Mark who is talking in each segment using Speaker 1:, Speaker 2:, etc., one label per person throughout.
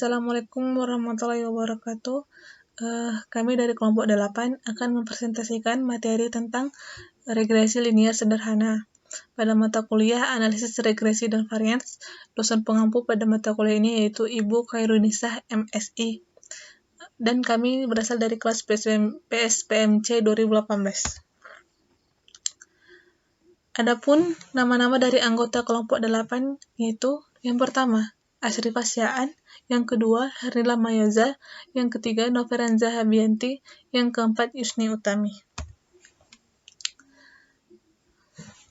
Speaker 1: Assalamualaikum warahmatullahi wabarakatuh. Kami dari kelompok 8 akan mempresentasikan materi tentang regresi linear sederhana. Pada mata kuliah analisis regresi dan varians, dosen pengampu pada mata kuliah ini yaitu Ibu Khairunisah MSI. Dan kami berasal dari kelas PSPMC 2018. Adapun nama-nama dari anggota kelompok 8 yaitu yang pertama, Asri Fasyaan, yang kedua, Hernila Mayoza, yang ketiga, Noveranza Habianti, yang keempat, Yusni Utami.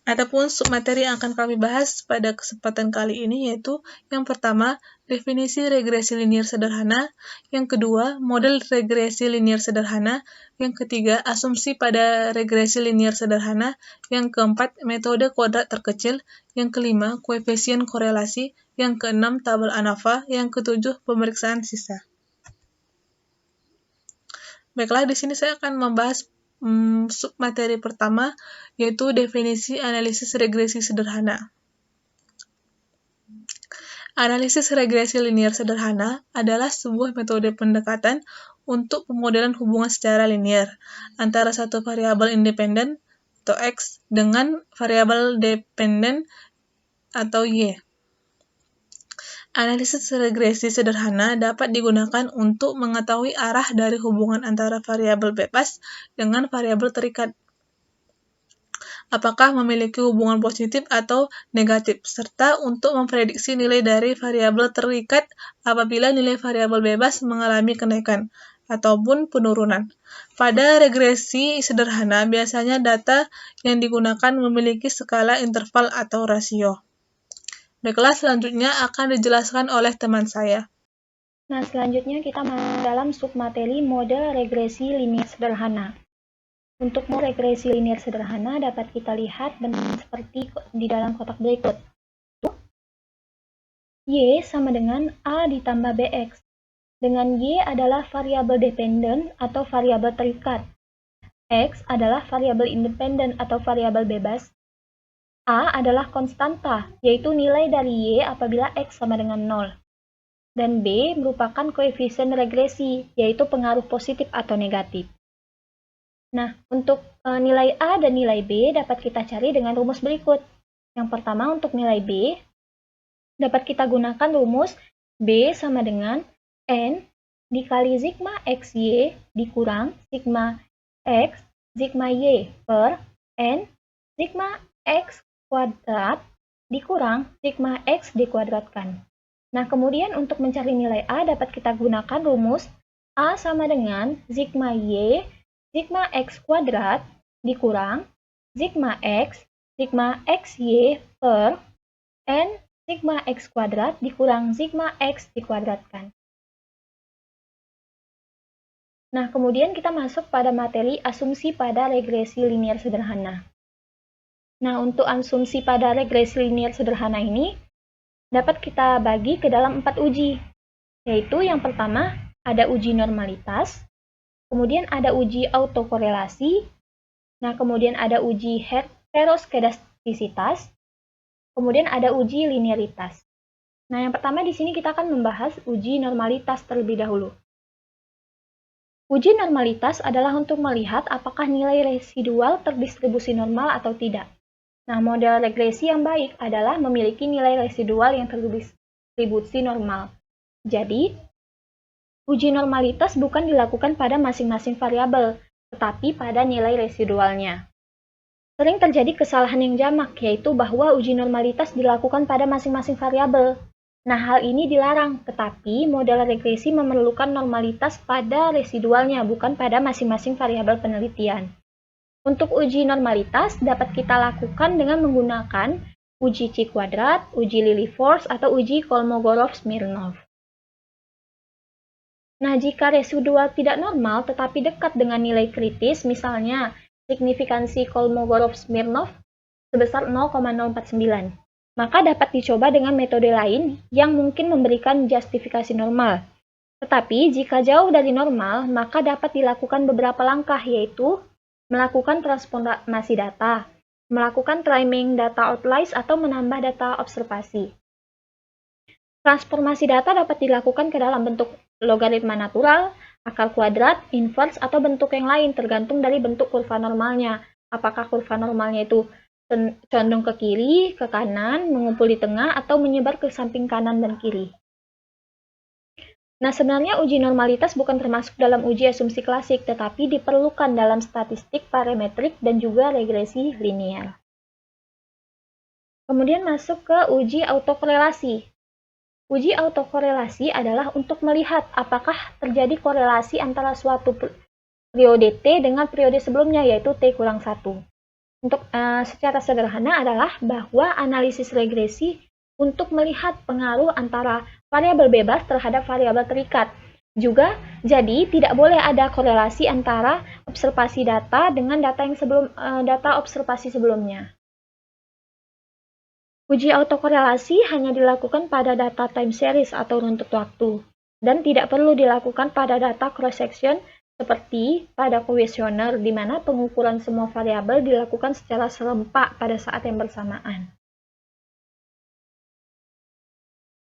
Speaker 1: Adapun submateri yang akan kami bahas pada kesempatan kali ini yaitu yang pertama, definisi regresi linear sederhana, yang kedua, model regresi linear sederhana, yang ketiga, asumsi pada regresi linear sederhana, yang keempat, metode kuadrat terkecil, yang kelima, koefisien korelasi, yang keenam, tabel ANAVA, yang ketujuh, pemeriksaan sisa. Baiklah, di sini saya akan membahas submateri pertama, yaitu definisi analisis regresi sederhana. Analisis regresi linear sederhana adalah sebuah metode pendekatan untuk pemodelan hubungan secara linear antara satu variabel independen atau X dengan variabel dependen atau Y. Analisis regresi sederhana dapat digunakan untuk mengetahui arah dari hubungan antara variabel bebas dengan variabel terikat. Apakah memiliki hubungan positif atau negatif, serta untuk memprediksi nilai dari variabel terikat apabila nilai variabel bebas mengalami kenaikan ataupun penurunan. Pada regresi sederhana, biasanya data yang digunakan memiliki skala interval atau rasio. Baiklah, selanjutnya akan dijelaskan oleh teman saya.
Speaker 2: Nah, selanjutnya kita masuk dalam submateri model regresi linear sederhana. Untuk model regresi linear sederhana dapat kita lihat bentuk seperti di dalam kotak berikut. Y sama dengan A ditambah BX. Dengan Y adalah variabel dependen atau variabel terikat. X adalah variabel independen atau variabel bebas. A adalah konstanta, yaitu nilai dari Y apabila X sama dengan 0. Dan B merupakan koefisien regresi, yaitu pengaruh positif atau negatif. Nah, untuk nilai A dan nilai B dapat kita cari dengan rumus berikut. Yang pertama, untuk nilai B, dapat kita gunakan rumus B sama dengan N dikali sigma XY dikurang sigma X, sigma Y per N, sigma X kuadrat dikurang sigma X dikuadratkan. Nah, kemudian untuk mencari nilai A dapat kita gunakan rumus A sama dengan sigma Y, sigma X kuadrat dikurang sigma XY per N sigma X kuadrat dikurang sigma X dikuadratkan. Nah, kemudian kita masuk pada materi asumsi pada regresi linear sederhana. Nah, untuk asumsi pada regresi linear sederhana ini dapat kita bagi ke dalam 4 uji, yaitu yang pertama ada uji normalitas, kemudian ada uji autokorelasi, nah kemudian ada uji heteroskedastisitas, kemudian ada uji linearitas. Nah, yang pertama di sini kita akan membahas uji normalitas terlebih dahulu. Uji normalitas adalah untuk melihat apakah nilai residual terdistribusi normal atau tidak. Nah, model regresi yang baik adalah memiliki nilai residual yang terdistribusi normal. Jadi, uji normalitas bukan dilakukan pada masing-masing variabel, tetapi pada nilai residualnya. Sering terjadi kesalahan yang jamak, yaitu bahwa uji normalitas dilakukan pada masing-masing variabel. Nah, hal ini dilarang, tetapi model regresi memerlukan normalitas pada residualnya, bukan pada masing-masing variabel penelitian. Untuk uji normalitas dapat kita lakukan dengan menggunakan uji Chi kuadrat, uji Lilliefors, atau uji Kolmogorov-Smirnov. Nah, jika residual tidak normal tetapi dekat dengan nilai kritis, misalnya signifikansi Kolmogorov-Smirnov sebesar 0,049, maka dapat dicoba dengan metode lain yang mungkin memberikan justifikasi normal. Tetapi jika jauh dari normal, maka dapat dilakukan beberapa langkah, yaitu melakukan transformasi data, melakukan trimming data outliers, atau menambah data observasi. Transformasi data dapat dilakukan ke dalam bentuk logaritma natural, akar kuadrat, inverse, atau bentuk yang lain tergantung dari bentuk kurva normalnya. Apakah kurva normalnya itu condong ke kiri, ke kanan, mengumpul di tengah, atau menyebar ke samping kanan dan kiri. Nah, sebenarnya uji normalitas bukan termasuk dalam uji asumsi klasik, tetapi diperlukan dalam statistik parametrik dan juga regresi linier. Kemudian masuk ke uji autokorelasi. Uji autokorelasi adalah untuk melihat apakah terjadi korelasi antara suatu periode T dengan periode sebelumnya, yaitu T-1. Untuk secara sederhana adalah bahwa analisis regresi untuk melihat pengaruh antara variabel bebas terhadap variabel terikat. Juga, jadi tidak boleh ada korelasi antara observasi data dengan data observasi sebelumnya. Uji autokorelasi hanya dilakukan pada data time series atau runtut waktu, dan tidak perlu dilakukan pada data cross-section seperti pada kuesioner, di mana pengukuran semua variabel dilakukan secara serempak pada saat yang bersamaan.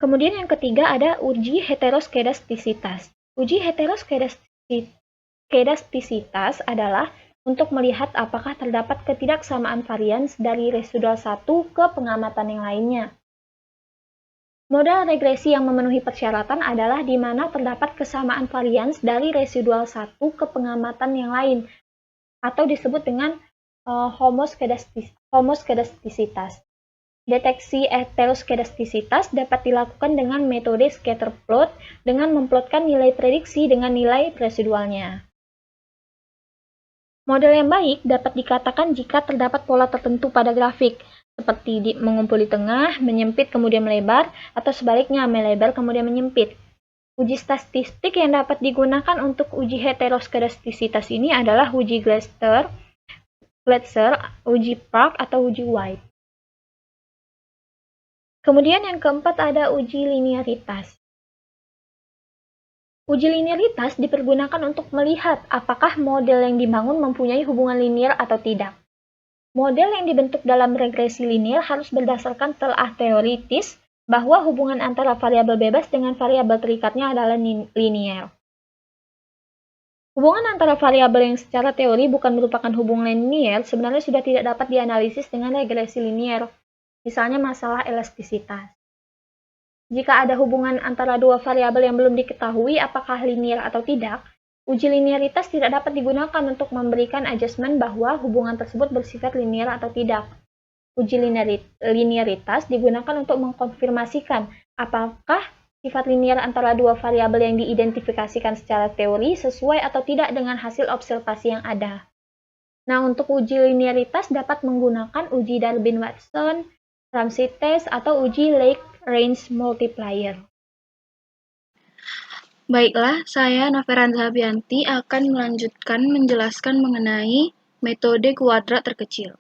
Speaker 2: Kemudian yang ketiga ada uji heteroskedastisitas. Uji heteroskedastisitas adalah untuk melihat apakah terdapat ketidaksamaan varians dari residual 1 ke pengamatan yang lainnya. Model regresi yang memenuhi persyaratan adalah di mana terdapat kesamaan varians dari residual 1 ke pengamatan yang lain, atau disebut dengan homoskedastisitas. Deteksi heteroskedastisitas dapat dilakukan dengan metode scatter plot dengan memplotkan nilai prediksi dengan nilai residualnya. Model yang baik dapat dikatakan jika terdapat pola tertentu pada grafik, seperti mengumpul di tengah, menyempit kemudian melebar, atau sebaliknya melebar kemudian menyempit. Uji statistik yang dapat digunakan untuk uji heteroskedastisitas ini adalah uji Glatzer, uji Park, atau uji White. Kemudian yang keempat ada uji linearitas. Uji linearitas dipergunakan untuk melihat apakah model yang dibangun mempunyai hubungan linier atau tidak. Model yang dibentuk dalam regresi linier harus berdasarkan telah teoritis bahwa hubungan antara variabel bebas dengan variabel terikatnya adalah linier. Hubungan antara variabel yang secara teori bukan merupakan hubungan linier sebenarnya sudah tidak dapat dianalisis dengan regresi linier, misalnya masalah elastisitas. Jika ada hubungan antara dua variabel yang belum diketahui apakah linier atau tidak, uji linearitas tidak dapat digunakan untuk memberikan adjustment bahwa hubungan tersebut bersifat linier atau tidak. Uji linearitas digunakan untuk mengkonfirmasikan apakah sifat linier antara dua variabel yang diidentifikasikan secara teori sesuai atau tidak dengan hasil observasi yang ada. Nah, untuk uji linearitas dapat menggunakan uji Darwin-Watson, Ramsey test, atau uji Lake Range multiplier.
Speaker 3: Baiklah, saya Noveranza Habianti akan melanjutkan menjelaskan mengenai metode kuadrat terkecil.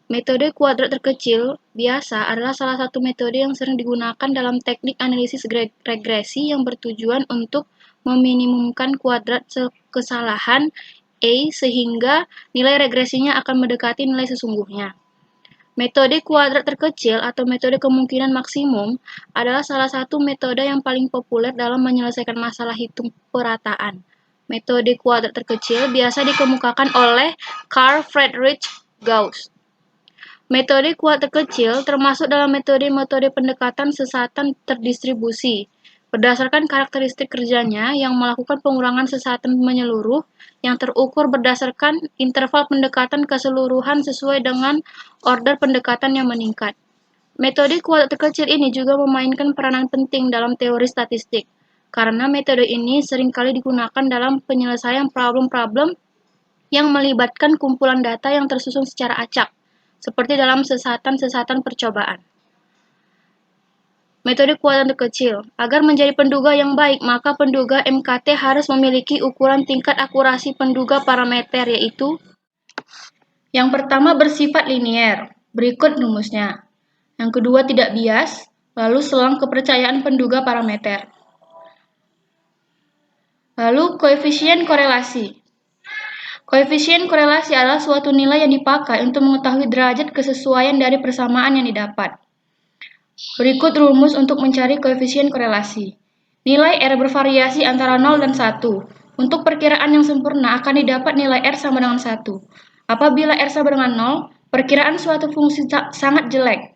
Speaker 3: Metode kuadrat terkecil biasa adalah salah satu metode yang sering digunakan dalam teknik analisis regresi yang bertujuan untuk meminimumkan kuadrat kesalahan A sehingga nilai regresinya akan mendekati nilai sesungguhnya. Metode kuadrat terkecil atau metode kemungkinan maksimum adalah salah satu metode yang paling populer dalam menyelesaikan masalah hitung perataan. Metode kuadrat terkecil biasa dikemukakan oleh Carl Friedrich Gauss. Metode kuadrat terkecil termasuk dalam metode-metode pendekatan sesatan terdistribusi. Berdasarkan karakteristik kerjanya yang melakukan pengurangan sesatan menyeluruh yang terukur berdasarkan interval pendekatan keseluruhan sesuai dengan order pendekatan yang meningkat. Metode kuadrat terkecil ini juga memainkan peranan penting dalam teori statistik, karena metode ini seringkali digunakan dalam penyelesaian problem-problem yang melibatkan kumpulan data yang tersusun secara acak, seperti dalam sesatan-sesatan percobaan. Metode kuadrat terkecil. Agar menjadi penduga yang baik, maka penduga MKT harus memiliki ukuran tingkat akurasi penduga parameter, yaitu yang pertama bersifat linier, berikut rumusnya. Yang kedua tidak bias, lalu selang kepercayaan penduga parameter. Lalu koefisien korelasi. Koefisien korelasi adalah suatu nilai yang dipakai untuk mengetahui derajat kesesuaian dari persamaan yang didapat. Berikut rumus untuk mencari koefisien korelasi. Nilai R bervariasi antara 0 dan 1. Untuk perkiraan yang sempurna akan didapat nilai R sama dengan 1. Apabila R sama dengan 0, perkiraan suatu fungsi sangat jelek.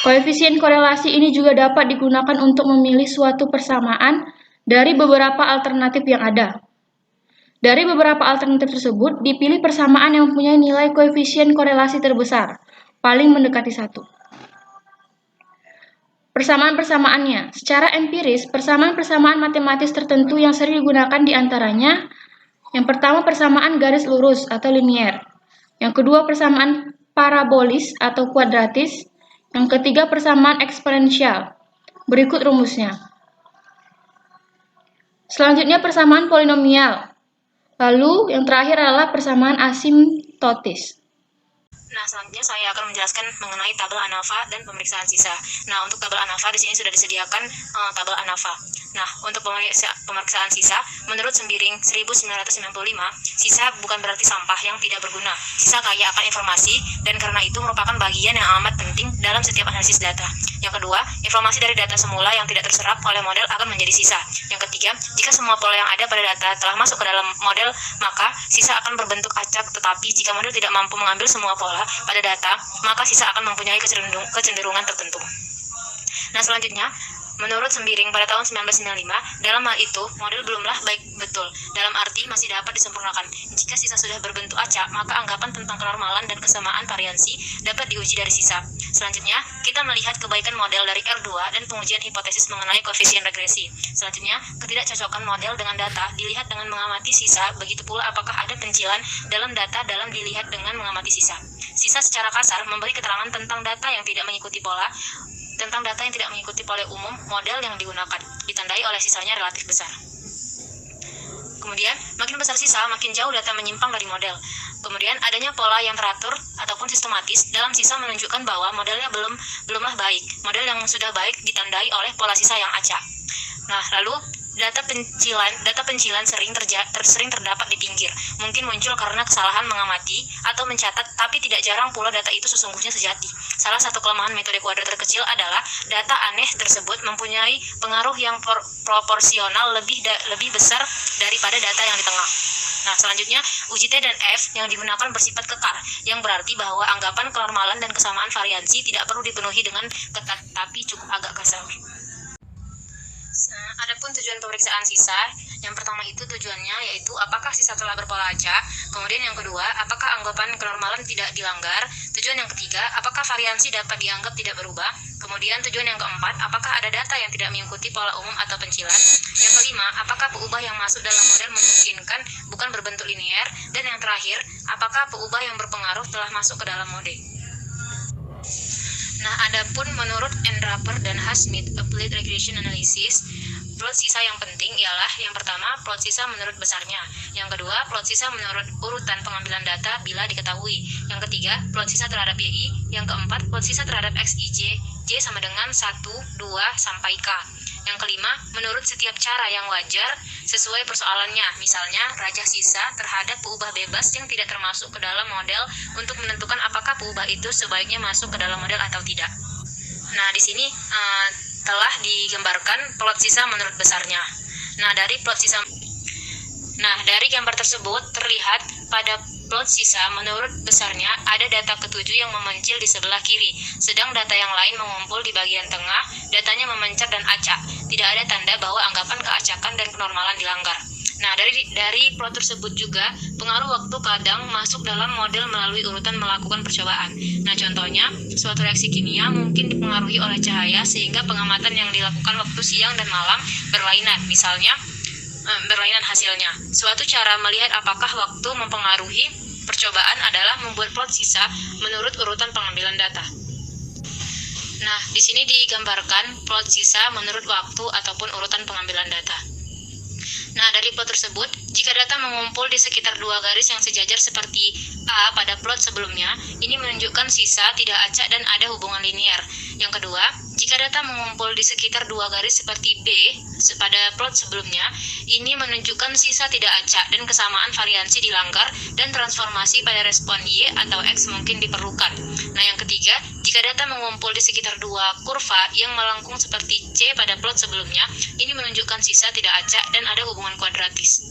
Speaker 3: Koefisien korelasi ini juga dapat digunakan untuk memilih suatu persamaan dari beberapa alternatif yang ada. Dari beberapa alternatif tersebut, dipilih persamaan yang mempunyai nilai koefisien korelasi terbesar, paling mendekati 1. Persamaan-persamaannya. Secara empiris, persamaan-persamaan matematis tertentu yang sering digunakan diantaranya, yang pertama persamaan garis lurus atau linier, yang kedua persamaan parabolis atau kuadratis, yang ketiga persamaan eksponensial. Berikut rumusnya. Selanjutnya persamaan polinomial. Lalu yang terakhir adalah persamaan asimptotis.
Speaker 4: Nah, selanjutnya saya akan menjelaskan mengenai tabel ANAVA dan pemeriksaan sisa. Nah, untuk tabel ANAVA di sini sudah disediakan tabel ANAVA. Nah, untuk pemeriksaan sisa, menurut Sembiring 1995, sisa bukan berarti sampah yang tidak berguna. Sisa kaya akan informasi dan karena itu merupakan bagian yang amat penting dalam setiap analisis data. Yang kedua, informasi dari data semula yang tidak terserap oleh model akan menjadi sisa. Yang ketiga, jika semua pola yang ada pada data telah masuk ke dalam model, maka sisa akan berbentuk acak, tetapi jika model tidak mampu mengambil semua pola pada data, maka sisa akan mempunyai kecenderungan tertentu. Nah, selanjutnya, menurut Sembiring pada tahun 1995, dalam hal itu, model belumlah baik betul, dalam arti masih dapat disempurnakan. Jika sisa sudah berbentuk acak, maka anggapan tentang kenormalan dan kesamaan variansi dapat diuji dari sisa. Selanjutnya, kita melihat kebaikan model dari R2 dan pengujian hipotesis mengenai koefisien regresi. Selanjutnya, ketidakcocokan model dengan data dilihat dengan mengamati sisa, begitu pula apakah ada pencilan dalam data dalam dilihat dengan mengamati sisa. Sisa secara kasar memberi keterangan tentang data yang tidak mengikuti pola umum model yang digunakan, ditandai oleh sisanya relatif besar. Kemudian, makin besar sisa, makin jauh data menyimpang dari model. Kemudian, adanya pola yang teratur ataupun sistematis dalam sisa menunjukkan bahwa modelnya belumlah baik. Model yang sudah baik ditandai oleh pola sisa yang acak. Nah, lalu data pencilan sering terdapat di pinggir. Mungkin muncul karena kesalahan mengamati atau mencatat, tapi tidak jarang pula data itu sesungguhnya sejati. Salah satu kelemahan metode kuadrat terkecil adalah data aneh tersebut mempunyai pengaruh yang proporsional lebih besar daripada data yang di tengah. Nah, selanjutnya, uji T dan F yang digunakan bersifat kekar, yang berarti bahwa anggapan kenormalan dan kesamaan variansi tidak perlu dipenuhi dengan ketat, tapi cukup agak kasar. Nah, adapun tujuan pemeriksaan sisa, yang pertama itu tujuannya yaitu apakah sisa telah berpola acak, kemudian yang kedua, apakah anggapan kenormalan tidak dilanggar, tujuan yang ketiga, apakah variansi dapat dianggap tidak berubah, kemudian tujuan yang keempat, apakah ada data yang tidak mengikuti pola umum atau pencilan, yang kelima, apakah peubah yang masuk dalam model memungkinkan bukan berbentuk linier, dan yang terakhir, apakah peubah yang berpengaruh telah masuk ke dalam model. Nah, adapun menurut Endraper dan Hassmith Applied Regression Analysis, plot sisa yang penting ialah yang pertama, plot sisa menurut besarnya. Yang kedua, plot sisa menurut urutan pengambilan data bila diketahui. Yang ketiga, plot sisa terhadap YI. Yang keempat, plot sisa terhadap XIJ, J sama dengan 1, 2, sampai K. Yang kelima, menurut setiap cara yang wajar sesuai persoalannya. Misalnya, rajah sisa terhadap peubah bebas yang tidak termasuk ke dalam model untuk menentukan apakah peubah itu sebaiknya masuk ke dalam model atau tidak. Nah, di sini telah digambarkan plot sisa menurut besarnya. Nah, dari gambar tersebut terlihat pada plot sisa menurut besarnya ada data ketujuh yang memencil di sebelah kiri, sedang data yang lain mengumpul di bagian tengah, datanya memencar dan acak. Tidak ada tanda bahwa anggapan keacakan dan kenormalan dilanggar. Nah, dari plot tersebut juga, pengaruh waktu kadang masuk dalam model melalui urutan melakukan percobaan. Nah, contohnya, suatu reaksi kimia mungkin dipengaruhi oleh cahaya sehingga pengamatan yang dilakukan waktu siang dan malam berlainan, misalnya berlainan hasilnya. Suatu cara melihat apakah waktu mempengaruhi percobaan adalah membuat plot sisa menurut urutan pengambilan data. Nah, di sini digambarkan plot sisa menurut waktu ataupun urutan pengambilan data. Nah, dari plot tersebut, jika data mengumpul di sekitar dua garis yang sejajar seperti A pada plot sebelumnya, ini menunjukkan sisa tidak acak dan ada hubungan linier. Yang kedua, Jika data mengumpul di sekitar dua garis seperti B pada plot sebelumnya, ini menunjukkan sisa tidak acak dan kesamaan variansi dilanggar dan transformasi pada respon Y atau X mungkin diperlukan. Nah, yang ketiga, jika data mengumpul di sekitar dua kurva yang melengkung seperti C pada plot sebelumnya, ini menunjukkan sisa tidak acak dan ada hubungan kuadratis.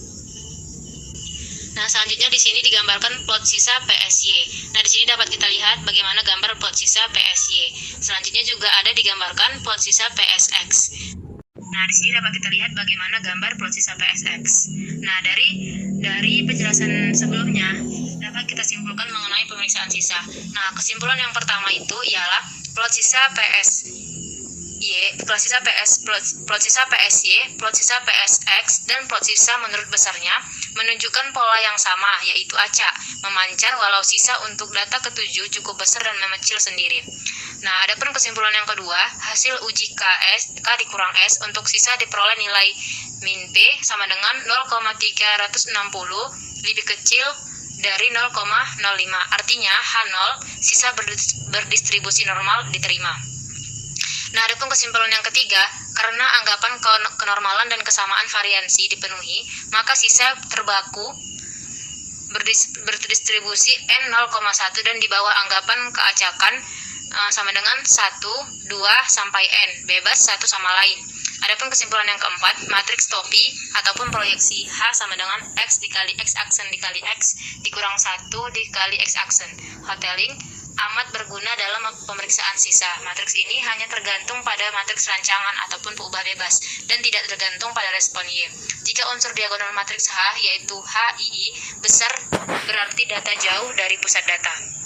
Speaker 4: Nah, selanjutnya di sini digambarkan plot sisa PSY. Nah, di sini dapat kita lihat bagaimana gambar plot sisa PSY. Selanjutnya juga ada digambarkan plot sisa PSX. Nah, di sini dapat kita lihat bagaimana gambar plot sisa PSX. Nah, dari penjelasan sebelumnya dapat kita simpulkan mengenai pemeriksaan sisa. Nah, kesimpulan yang pertama itu ialah plot sisa plot sisa PSY, plot sisa PSX, dan plot sisa menurut besarnya menunjukkan pola yang sama, yaitu acak, memancar walau sisa untuk data ketujuh cukup besar dan memecil sendiri. Nah, adapun kesimpulan yang kedua, hasil uji K dikurang S untuk sisa diperoleh nilai min P sama dengan 0,360 lebih kecil dari 0,05. Artinya H0, sisa berdistribusi normal diterima. Nah, adapun kesimpulan yang ketiga, karena anggapan kenormalan dan kesamaan variansi dipenuhi, maka sisa terbaku berdistribusi N0,1 dan di bawah anggapan keacakan sama dengan 1, 2, sampai N, bebas satu sama lain. Adapun kesimpulan yang keempat, matriks topi ataupun proyeksi H sama dengan X dikali X aksen dikali X dikurang 1 dikali X aksen. Hotelling amat berguna dalam pemeriksaan sisa. Matriks ini hanya tergantung pada matriks rancangan ataupun peubah bebas dan tidak tergantung pada respon Y. Jika unsur diagonal matriks H yaitu HII besar, berarti data jauh dari pusat data.